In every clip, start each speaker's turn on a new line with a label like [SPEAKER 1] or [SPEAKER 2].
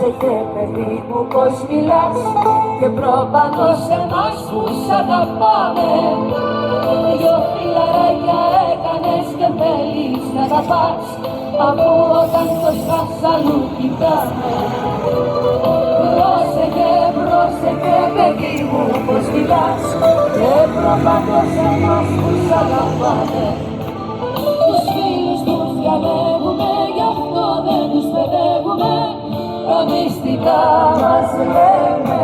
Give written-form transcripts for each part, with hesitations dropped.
[SPEAKER 1] Πρόσεχε παιδί μου πως μιλάς και προπαντό σε εμάς που σ' αγαπάμε. Δυο φιλαράκια έκανες και θέλεις να τα πας, αφού όταν το σκάσαλου κοιτάμε. Πρόσεχε παιδί μου πως μιλάς και προπαντό σε εμάς που σ' αγαπάμε. Τους φίλους τους διαλέγουμε, γι' αυτό δεν τους παιδεύουμε, τα μυστικά μας λέμε.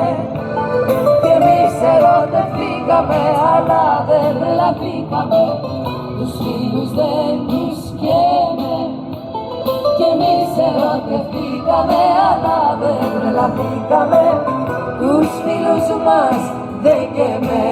[SPEAKER 1] Κι εμείς ερωτευθήκαμε, αλλά δεν τρελαθήκαμε, τους φίλους δεν τους καίμε. Κι εμείς ερωτευθήκαμε, αλλά δεν τρελαθήκαμε, τους φίλους μας δεν καίμε.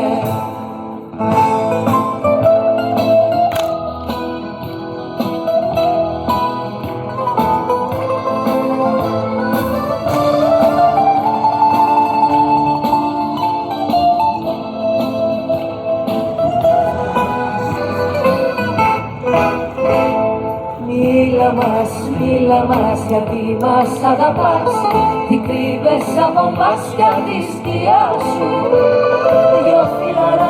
[SPEAKER 1] Μίλα μας γιατί μας αγαπάς, τι κρύβες από μας κι απ' τη σκιά σου. Δυο φιλαράκια